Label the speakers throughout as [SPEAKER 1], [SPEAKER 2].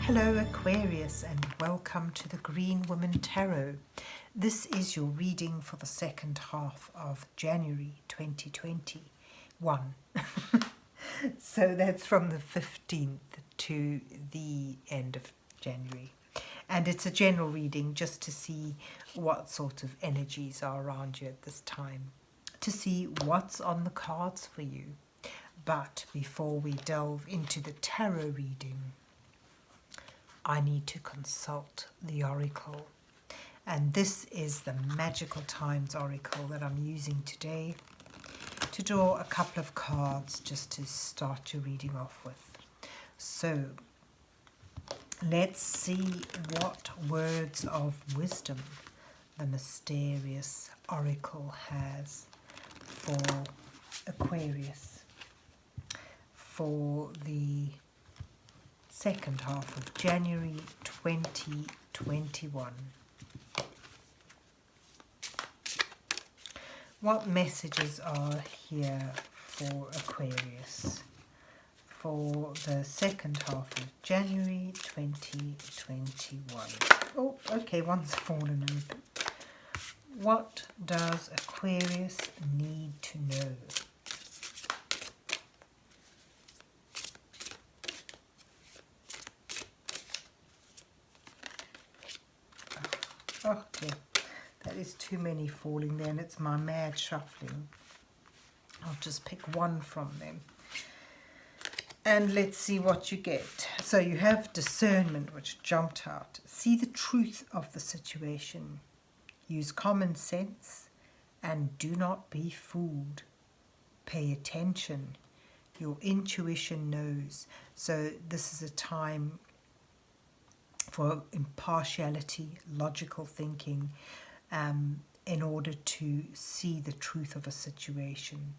[SPEAKER 1] Hello Aquarius and welcome to the Green Woman Tarot. This is your reading for the second half of January 2021. So that's from the 15th to the end of January. And it's a general reading just to see what sort of energies are around you at this time, to see what's on the cards for you. But before we delve into the tarot reading, I need to consult the oracle. And this is the Magical Times oracle that I'm using today to draw a couple of cards just to start your reading off with. So let's see what words of wisdom the mysterious oracle has for Aquarius for the second half of January 2021. What messages are here for Aquarius for the second half of January 2021? Oh, okay, one's fallen open. What does Aquarius need to know? Okay, that is too many falling there, and it's my mad shuffling. I'll just pick one from them. And let's see what you get. So you have discernment, which jumped out. See the truth of the situation. Use common sense and do not be fooled. Pay attention. Your intuition knows. So this is a time for impartiality, logical thinking, in order to see the truth of a situation.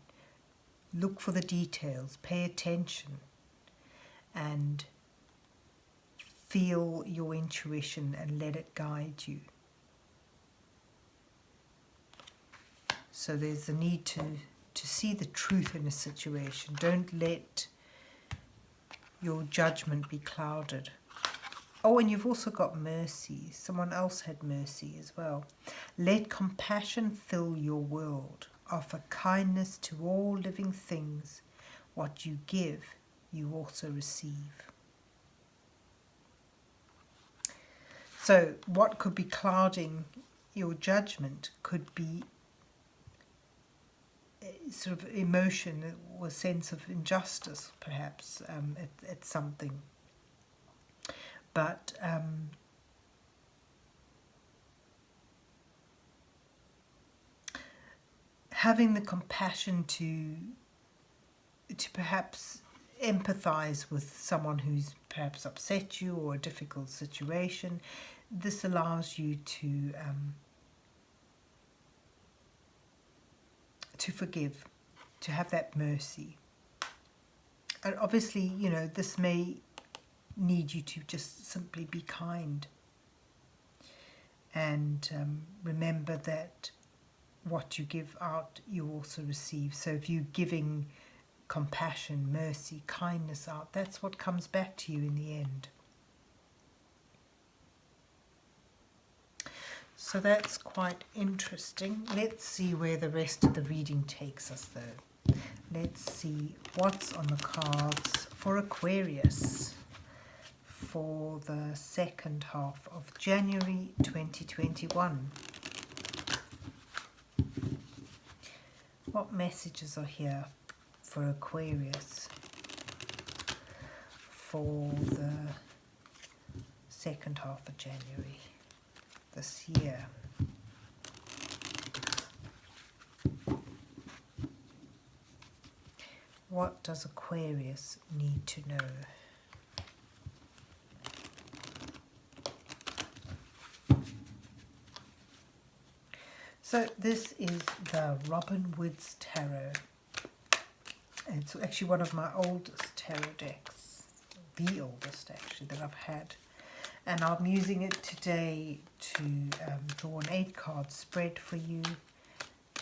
[SPEAKER 1] Look for the details, pay attention, and feel your intuition and let it guide you. So there's a need to see the truth in a situation. Don't let your judgment be clouded. Oh, and you've also got mercy. Someone else had mercy as well. Let compassion fill your world. Offer kindness to all living things. What you give, you also receive. So what could be clouding your judgment could be sort of emotion or sense of injustice, perhaps, at something. But having the compassion to perhaps empathize with someone who's perhaps upset you or a difficult situation, this allows you to forgive, to have that mercy. And obviously, you know, this may need you to just simply be kind and remember that what you give out you also receive. So if you're giving compassion, mercy, kindness out, that's what comes back to you in the end. So that's quite interesting. Let's see where the rest of the reading takes us though. Let's see what's on the cards for Aquarius for the second half of January 2021. What messages are here for Aquarius for the second half of January this year? What does Aquarius need to know? So this is the Robin Woods Tarot. It's actually one of my oldest tarot decks, the oldest actually that I've had. And I'm using it today to draw an 8-card spread for you,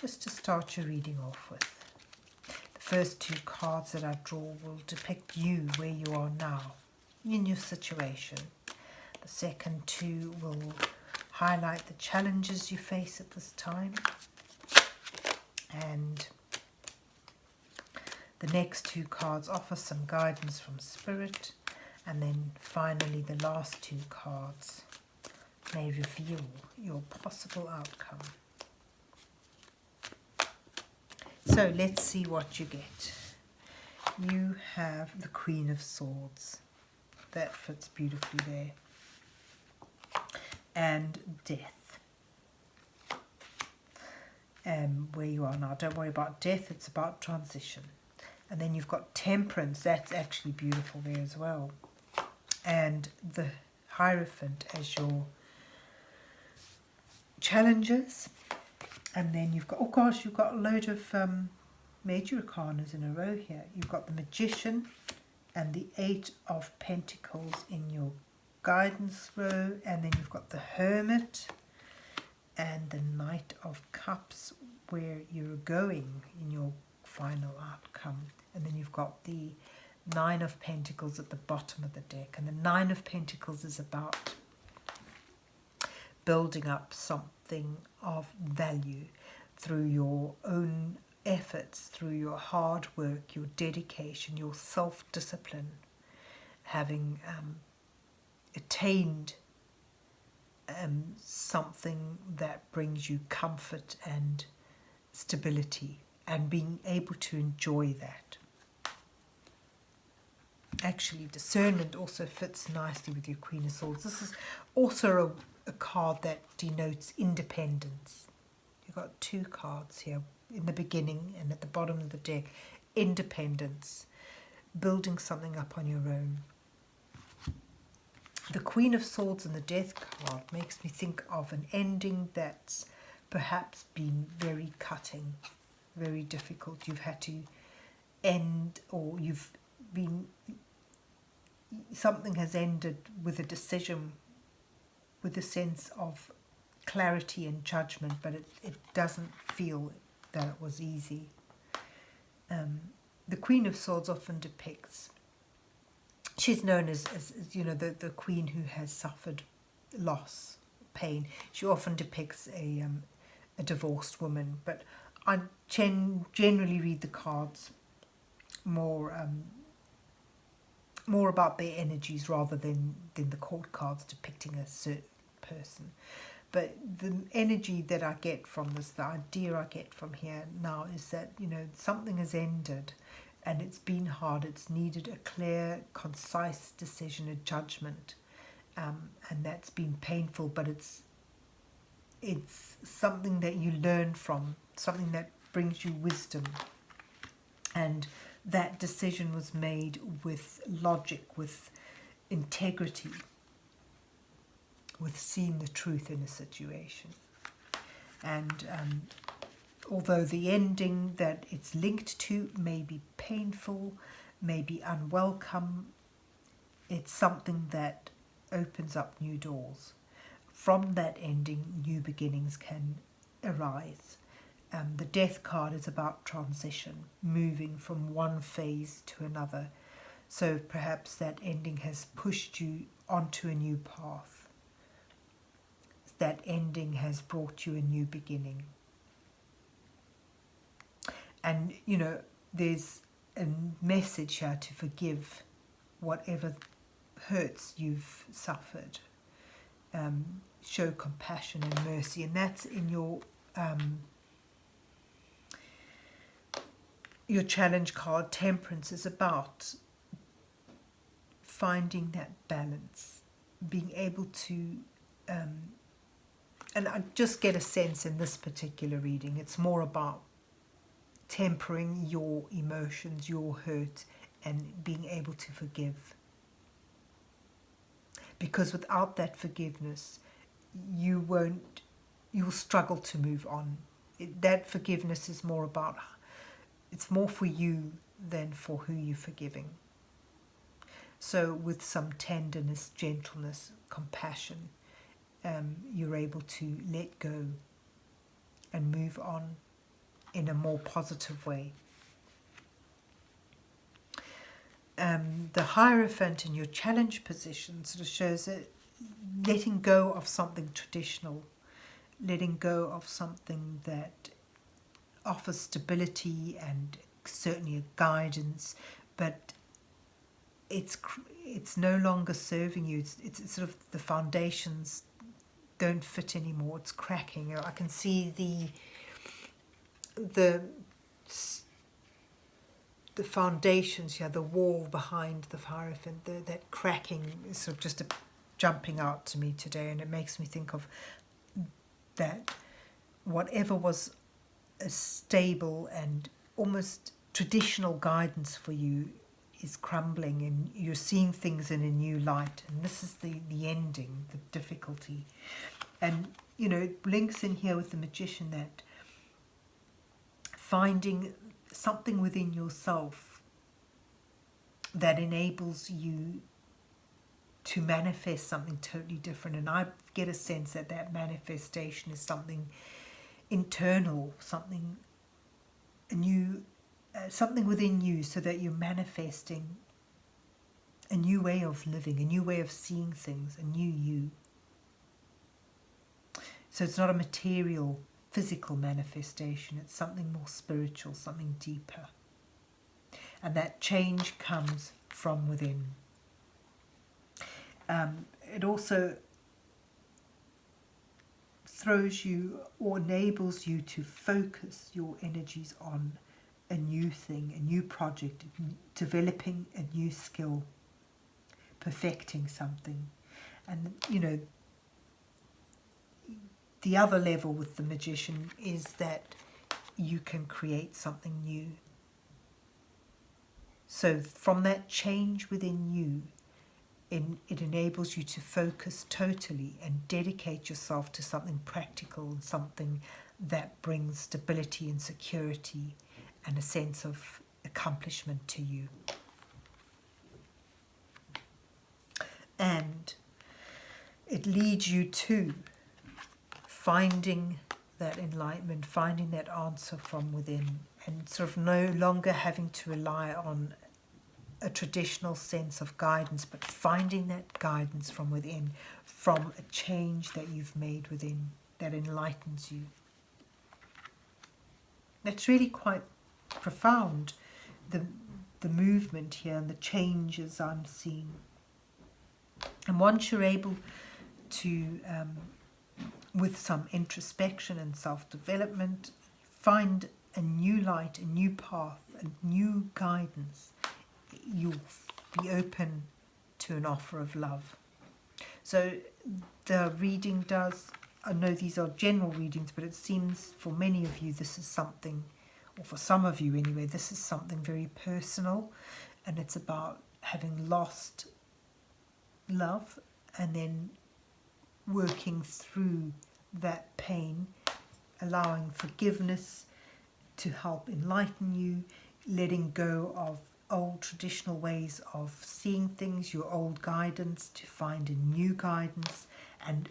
[SPEAKER 1] just to start your reading off with. The first 2 cards that I draw will depict you where you are now. in your situation. The second two will highlight the challenges you face at this time. And the next two cards offer some guidance from Spirit. And then finally the last two cards may reveal your possible outcome. So let's see what you get. You have the Queen of Swords. That fits beautifully there. And Death. Where you are now. Don't worry about death, it's about transition. And then you've got Temperance. That's actually beautiful there as well. And the Hierophant as your challenges. And then you've got, oh gosh, you've got a load of major arcanas in a row here. You've got the Magician and the Eight of Pentacles in your guidance row. And then you've got the Hermit and the Knight of Cups where you're going in your final outcome. And then you've got the Nine of Pentacles at the bottom of the deck. And the Nine of Pentacles is about building up something of value through your own efforts, through your hard work, your dedication, your self-discipline, having attained something that brings you comfort and stability, and being able to enjoy that. Actually, discernment also fits nicely with your Queen of Swords. This is also a card that denotes independence. You've got two cards here in the beginning and at the bottom of the deck. Independence, building something up on your own. The Queen of Swords and the Death card makes me think of an ending that's perhaps been very cutting, very difficult. You've had to end, or you've been, something has ended with a decision, with a sense of clarity and judgment, but it doesn't feel that it was easy. The Queen of Swords often depicts, she's known as you know, the queen who has suffered loss, pain. She often depicts a divorced woman, but I generally read the cards more about their energies rather than the court cards depicting a certain person. But the energy that I get from this, the idea I get from here now, is that, you know, something has ended and it's been hard. It's needed a clear, concise decision, a judgment, and that's been painful, but it's something that you learn from, something that brings you wisdom. And that decision was made with logic, with integrity, with seeing the truth in a situation. And although the ending that it's linked to may be painful, may be unwelcome, it's something that opens up new doors. From that ending, new beginnings can arise. The Death card is about transition, moving from one phase to another. So perhaps that ending has pushed you onto a new path. That ending has brought you a new beginning. And, you know, there's a message here to forgive whatever hurts you've suffered. Show compassion and mercy. And that's in your challenge card. Temperance is about finding that balance, being able to, and I just get a sense in this particular reading, it's more about tempering your emotions, your hurt, and being able to forgive. Because without that forgiveness, you'll struggle to move on. That forgiveness is more about, it's more for you than for who you're forgiving. So with some tenderness, gentleness, compassion, you're able to let go and move on in a more positive way. the Hierophant in your challenge position sort of shows that letting go of something traditional, letting go of something that offers stability and certainly a guidance, but it's no longer serving you. It's sort of the foundations don't fit anymore. It's cracking. I can see the foundations, the wall behind the Hierophant, that cracking is sort of just jumping out to me today, and it makes me think of that whatever was a stable and almost traditional guidance for you is crumbling, and you're seeing things in a new light, and this is the ending, the difficulty. And it links in here with the Magician, that finding something within yourself that enables you to manifest something totally different. And I get a sense that that manifestation is something internal, something new, something within you, so that you're manifesting a new way of living, a new way of seeing things, a new you. So it's not a material, physical manifestation, it's something more spiritual, something deeper. And that change comes from within. It also throws you or enables you to focus your energies on a new thing, a new project, developing a new skill, perfecting something. And the other level with the Magician is that you can create something new. So from that change within you, it enables you to focus totally and dedicate yourself to something practical and something that brings stability and security and a sense of accomplishment to you. And it leads you to finding that enlightenment, finding that answer from within, and sort of no longer having to rely on a traditional sense of guidance, but finding that guidance from within, from a change that you've made within, that enlightens you. That's really quite profound, the movement here and the changes I'm seeing. And once you're able to, with some introspection and self-development, find a new light, a new path, a new guidance, you'll be open to an offer of love. So the reading does, I know these are general readings, but it seems for many of you this is something, or for some of you anyway, this is something very personal, and it's about having lost love and then working through that pain, allowing forgiveness to help enlighten you, letting go of old traditional ways of seeing things, your old guidance, to find a new guidance, and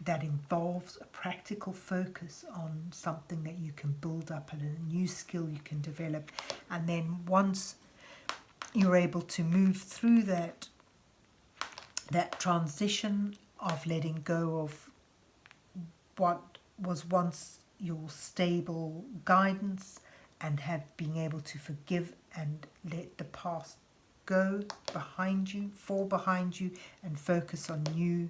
[SPEAKER 1] that involves a practical focus on something that you can build up and a new skill you can develop. And then once you're able to move through that transition of letting go of what was once your stable guidance, and being able to forgive and let the past go behind you, fall behind you, and focus on new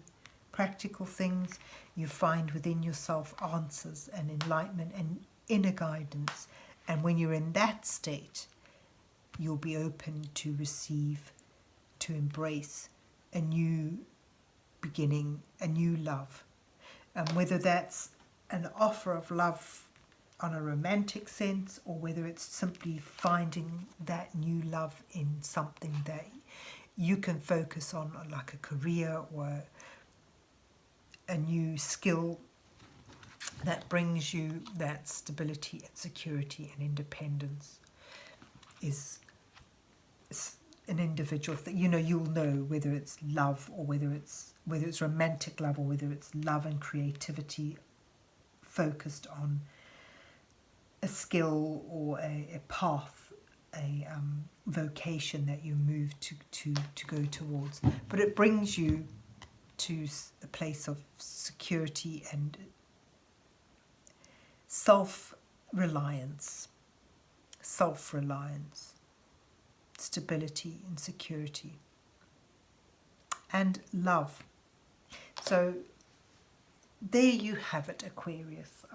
[SPEAKER 1] practical things, you find within yourself answers and enlightenment and inner guidance. And when you're in that state, you'll be open to receive, to embrace a new beginning, a new love. And whether that's an offer of love on a romantic sense, or whether it's simply finding that new love in something that you can focus on, like a career or a new skill that brings you that stability and security and independence, is an individual thing. You'll know whether it's love, or whether it's romantic love, or whether it's love and creativity focused on a skill or a path vocation that you move to go towards, but it brings you to a place of security and self-reliance, stability and security, and love. So there you have it, Aquarius.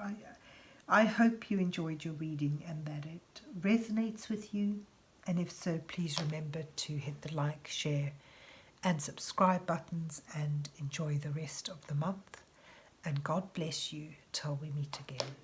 [SPEAKER 1] I hope you enjoyed your reading and that it resonates with you. And if so, please remember to hit the like, share and subscribe buttons, and enjoy the rest of the month. And God bless you till we meet again.